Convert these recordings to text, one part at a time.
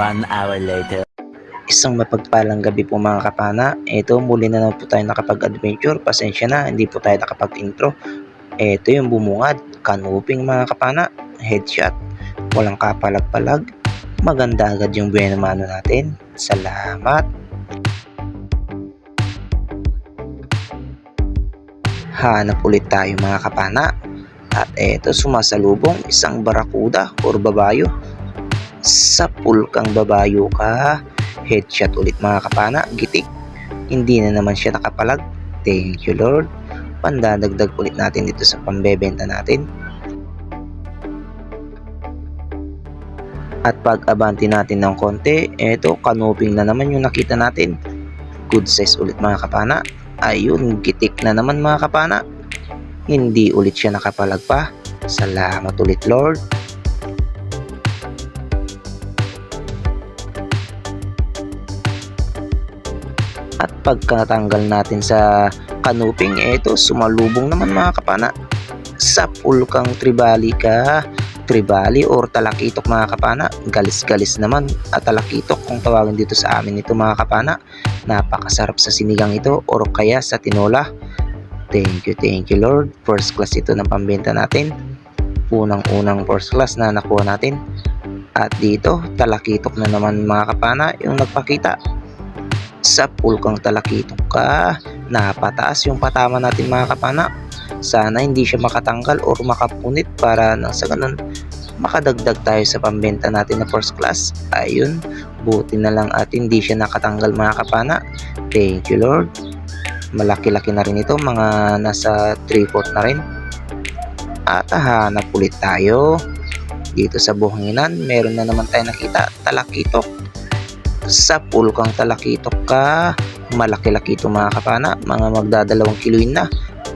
1 hour later. Isang mapagpalang gabi po mga kapana. Ito, muli na naman po tayo nakapag-adventure. Pasensya na, hindi po tayo nakapag-intro. Ito yung bumungad, kanuping mga kapana, headshot, walang kapalag-palag. Maganda agad yung buena mano natin. Salamat. Hanap ulit tayo mga kapana. At ito, sumasalubong isang barakuda or babayo. Sa pulkang babayo ka. Headshot ulit mga kapana, gitik. Hindi na naman siya nakapalag. Thank you Lord. Pandadagdag ulit natin dito sa pambebenta natin. At pag-abanti natin ng konti, eto kanuping na naman yung nakita natin. Good size ulit mga kapana. Ayun, gitik na naman mga kapana. Hindi ulit siya nakapalag pa. Salamat ulit Lord. At pagkatanggal natin sa kanuping, eto sumalubong naman mga kapana. Sa pulkang tribali ka. Tribali or talakitok mga kapana. Galis-galis naman at talakitok kung tawagin dito sa amin ito mga kapana. Napakasarap sa sinigang ito or kaya sa tinola. Thank you Lord. First class ito ng pambenta natin. Unang-unang first class na nakuha natin. At dito talakitok na naman mga kapana yung nagpakita. Sa pulkang talakitok ka, napataas yung patama natin mga kapana. Sana hindi siya makatanggal or makapunit para nang sa ganun makadagdag tayo sa pambenta natin na first class. Ayun, buti na lang at hindi siya nakatanggal mga kapana. Thank you Lord. Malaki-laki na rin ito, mga nasa 3/4 na rin. At hanap ulit tayo. Dito sa buhanginan, meron na naman tayo nakita, talakitok. Sa pulkang talakitok ka, malaki-laki ito mga kapana, mga magdadalawang kiloin na.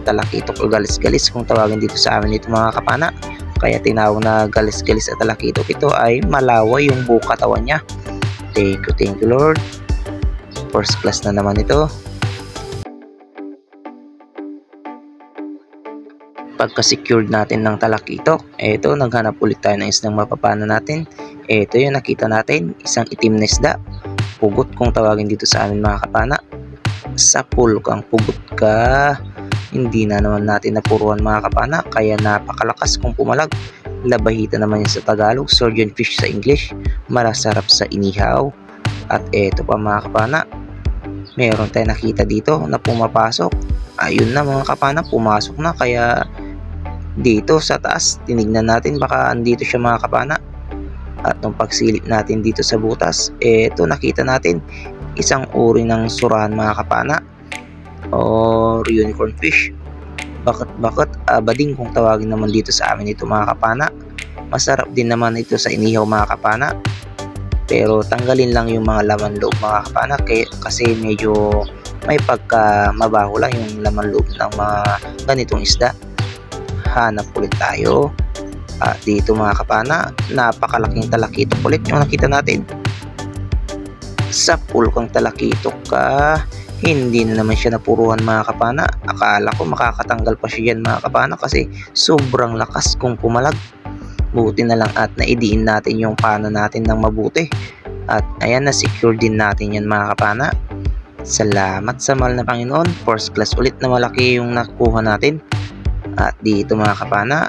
Talakitok o galis-galis kung tawagin dito sa amin ito mga kapana. Kaya tinawag na galis-galis at talakitok ito ay malaway yung buong katawan niya. Thank you Lord. First class na naman ito. Pagka-secured natin ng talakitok, eto naghanap ulit tayo ng isdang mapapana natin. Ito yung nakita natin, isang itim na isda. Pugot kung tawagin dito sa amin mga kapana. Sa pulkang pugot ka, hindi na naman natin napuruan mga kapana, kaya napakalakas kung pumalag. Labahita naman yun sa Tagalog, surgeon fish sa English. Masarap sa inihaw. At eto pa mga kapana, meron tayong nakita dito na pumapasok. Ayun na mga kapana, pumasok na, kaya dito sa taas tinignan natin baka andito siya mga kapana. At nung pagsilip natin dito sa butas, eto nakita natin isang uri ng surahan mga kapana or unicorn fish. Bakit abading kung tawagin naman dito sa amin ito mga kapana. Masarap din naman ito sa inihaw mga kapana. Pero tanggalin lang yung mga laman loob mga kapana kasi medyo may pagka mabaho lang yung laman loob ng mga ganitong isda. Hanap ulit tayo. Dito mga kapana, napakalaking talakitok ulit yung nakita natin. Sa pulkang talakitok ka, hindi na naman siya napuruhan mga kapana. Akala ko makakatanggal pa siya dyan mga kapana kasi sobrang lakas kung pumalag. Buti na lang at naidiin natin yung pana natin ng mabuti. At ayan, na-secure din natin yan mga kapana. Salamat sa mahal na Panginoon. First class ulit na malaki yung nakuha natin. At dito mga kapana,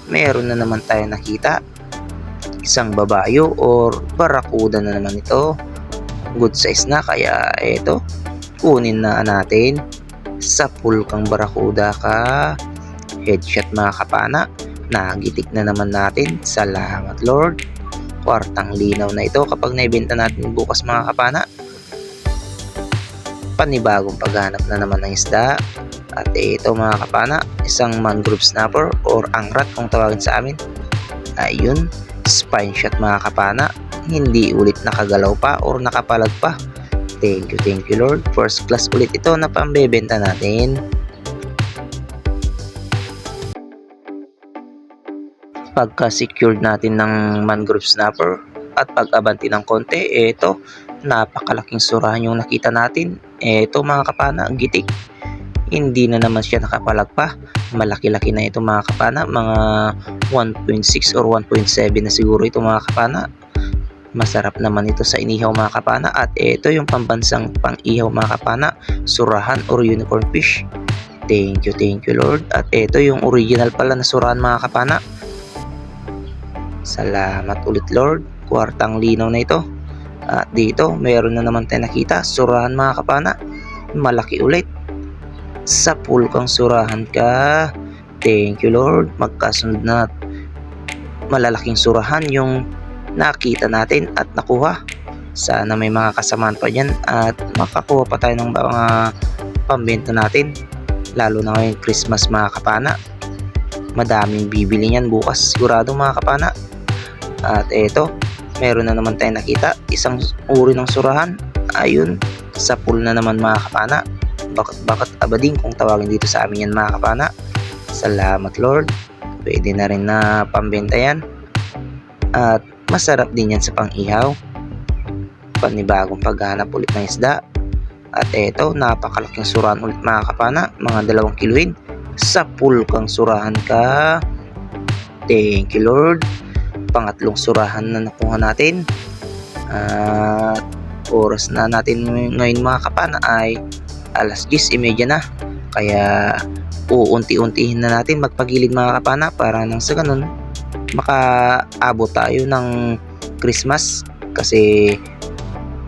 meron na naman tayo nakita. Isang babayo or barakuda na naman ito. Good size na, kaya eto, kunin na natin. Sa pulkang barakuda ka. Headshot mga kapana. Nagitik na naman natin. Salamat Lord. Kwartang linaw na ito kapag naibenta natin bukas mga kapana. Panibagong paghanap na naman ng isda. At ito mga kapana, isang mangrove snapper or angrat kung tawagin sa amin. Ayun, spine shot mga kapana. Hindi ulit nakagalaw pa or nakapalag pa. Thank you Lord. First class ulit ito na pambebenta natin. Pagka-secured natin ng mangrove snapper at pag-abanti ng konti, eto, napakalaking surahan yung nakita natin. Eto mga kapana, gitik. Hindi na naman siya nakapalag pa. Malaki-laki na ito mga kapana, mga 1.6 or 1.7 na siguro ito mga kapana. Masarap naman ito sa inihaw mga kapana, at ito yung pambansang pang-ihaw mga kapana, surahan or unicorn fish. Thank you Lord. At ito yung original pala na surahan mga kapana. Salamat ulit Lord, kwartang linaw na ito. At dito meron na naman tayo nakita surahan mga kapana, malaki ulit. Sa pool kang surahan ka. Thank you Lord, magkasunod na malalaking surahan yung nakita natin at nakuha. Sana may mga kasamaan pa dyan at makakuha pa tayo ng mga pambenta natin, lalo na ngayong Christmas mga kapana. Madaming bibili niyan bukas sigurado mga kapana. At eto, meron na naman tayong nakita isang uri ng surahan. Ayun, sa pool na naman mga kapana. Bakat abading kung tawagin dito sa amin yan mga kapana. Salamat Lord, pwede na rin na pambenta yan. At masarap din yan sa pang-ihaw. Panibagong paghahanap ulit ng isda. At eto, napakalaking surahan ulit mga kapana, mga 2 kiluhin. Sa pool kang surahan ka. Thank you Lord. Pangatlong surahan na nakuha natin. At oras na natin ngayon mga kapana ay 10:30 na. Kaya uunti-untihin na natin magpagilid mga kapana para nang sa ganun makaabot tayo ng Christmas, kasi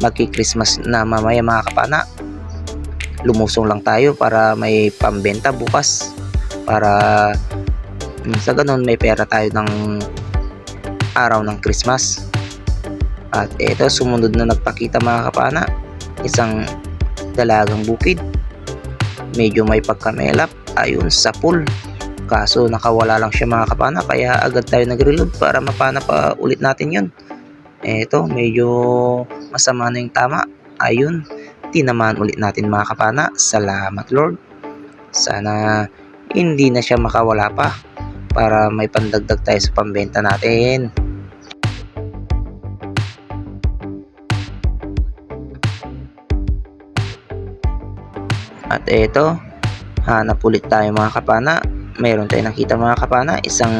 magki-Christmas na mamaya mga kapana. Lumusong lang tayo para may pambenta bukas, para sa ganun may pera tayo ng araw ng Christmas. At eto, sumunod na nagpakita mga kapana, isang dalagang bukid, medyo may pagkamelap, ayun sa pool. Kaso nakawala lang siya mga kapana, kaya agad tayo nag-reload para mapana pa ulit natin yun. Eto, medyo masama na yung tama. Ayun, tinamaan ulit natin mga kapana. Salamat Lord. Sana hindi na siya makawala pa para may pandagdag tayo sa pambenta natin. At eto, hanap ulit tayo mga kapana. Meron tayong nakita mga kapana, isang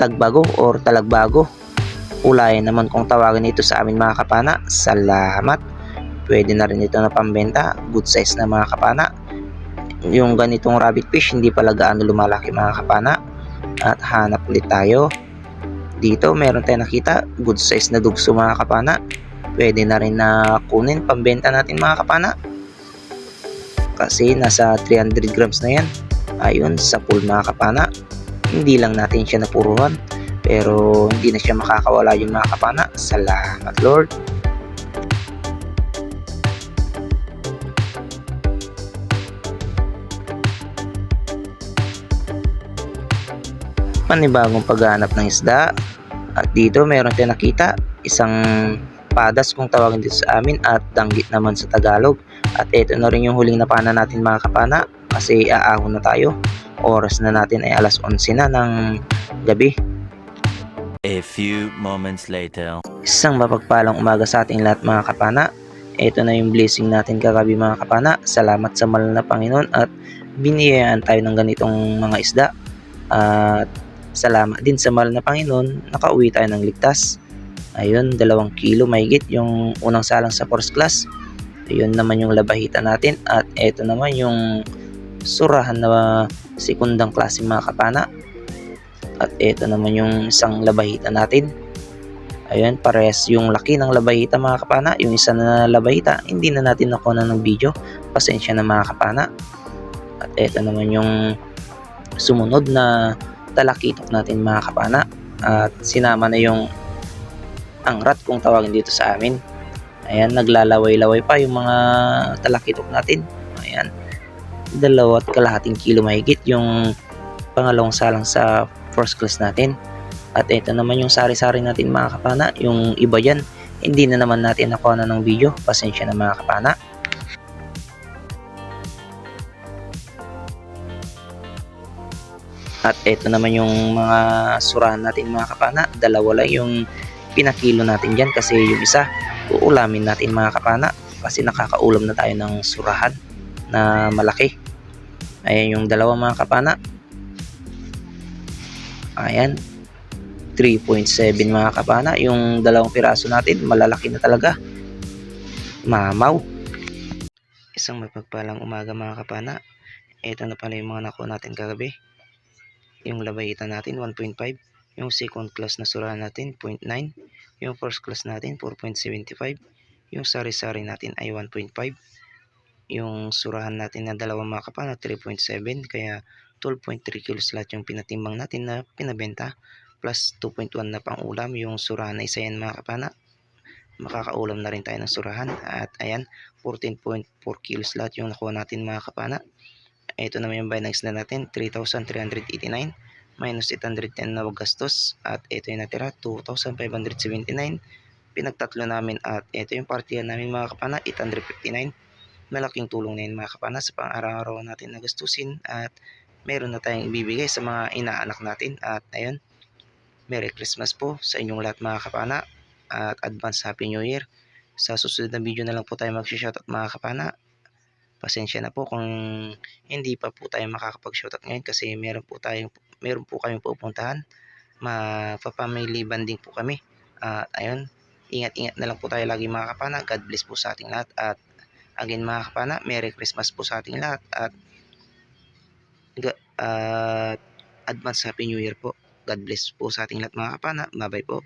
tagbago or talagbago. Ulayan naman kung tawagin ito sa amin mga kapana. Salamat. Pwede na rin ito na pambenta. Good size na mga kapana. Yung ganitong rabbit fish hindi pala gaano lumalaki mga kapana. At hanap ulit tayo. Dito meron tayong nakita, good size na dugso mga kapana. Pwede na rin na kunin pambenta natin mga kapana, kasi nasa 300 grams na yan. Ayun, sa pool mga kapana. Hindi lang natin siya napuruhan, pero hindi na siya makakawala yung mga kapana. Salamat Lord. Panibagong paghahanap ng isda. At dito meron tayong nakita isang padas kung tawagin dito sa amin, at danggit naman sa Tagalog. At ito na rin yung huling napana natin mga kapana, kasi aahon na tayo. Oras na natin ay 11:11 na ng gabi. A few moments later. Isang mapagpalang umaga sa ating lahat mga kapana. Ito na yung blessing natin kagabi mga kapana. Salamat sa mahal na Panginoon at biniyayaan tayo ng ganitong mga isda. At salamat din sa mahal na Panginoon, nakauwi tayo ng ligtas. Ayun, 2 kilo mahigit yung unang salang sa first class. Ayun naman yung labahita natin. At ito naman yung surahan na sekundang klase mga kapana. At ito naman yung isang labahita natin. Ayun, parehas yung laki ng labahita mga kapana. Yung isa na labahita, hindi na natin nakuha ng video. Pasensya na mga kapana. At ito naman yung sumunod na talakitok natin mga kapana. At sinama na yung angrat kung tawagin dito sa amin. Ayan, naglalaway-laway pa yung mga talakitok natin. Ayan, 2.5 kilo mahigit yung pangalawang salang sa first class natin. At ito naman yung sari-sari natin mga kapana. Yung iba dyan, hindi na naman natin nakuha na ng video. Pasensya na mga kapana. At ito naman yung mga surahan natin mga kapana. 2 lang yung pinakilo natin dyan, kasi yung isa uulamin natin mga kapana, kasi nakakaulam na tayo ng surahan na malaki. Ayan yung 2 mga kapana. Ayan, 3.7 mga kapana. Yung dalawang piraso natin, malalaki na talaga. Mamaw. Isang mapagpalang umaga mga kapana. Ito na pala yung mga nakuha natin kagabi. Yung labayitan natin 1.5. Yung second class na surahan natin 0.9. Yung first class natin 4.75. Yung sari-sari natin ay 1.5. Yung surahan natin na dalawang mga kapana 3.7. Kaya 12.3 kilos lahat yung pinatimbang natin na pinabenta. Plus 2.1 na pang ulam. Yung surahan na isa yan mga kapana. Makakaulam na rin tayo ng surahan. At ayan, 14.4 kilos lahat yung nakuha natin mga kapana. Ito naman yung Binax na natin, 3,389 minus 810 na gastos. At ito yung natira, 2,579. Pinagtatlo namin at ito yung partiyan namin mga kapana, 859. Malaking tulong na yun mga kapana sa pang-araw-araw natin na gastusin. At meron na tayong ibibigay sa mga inaanak natin. At ayun, Merry Christmas po sa inyong lahat mga kapana. At advance Happy New Year. Sa susunod na video na lang po tayo mag-shoutout mga kapana. Pasensya na po kung hindi pa po tayo makakapag-shoutout ngayon kasi meron po kayong pupuntahan. Mapa-family banding po kami. At ayun, ingat-ingat na lang po tayo lagi mga kapana. God bless po sa ating lahat. At again mga kapana, Merry Christmas po sa ating lahat. At advance Happy New Year po. God bless po sa ating lahat mga kapana. Bye bye po.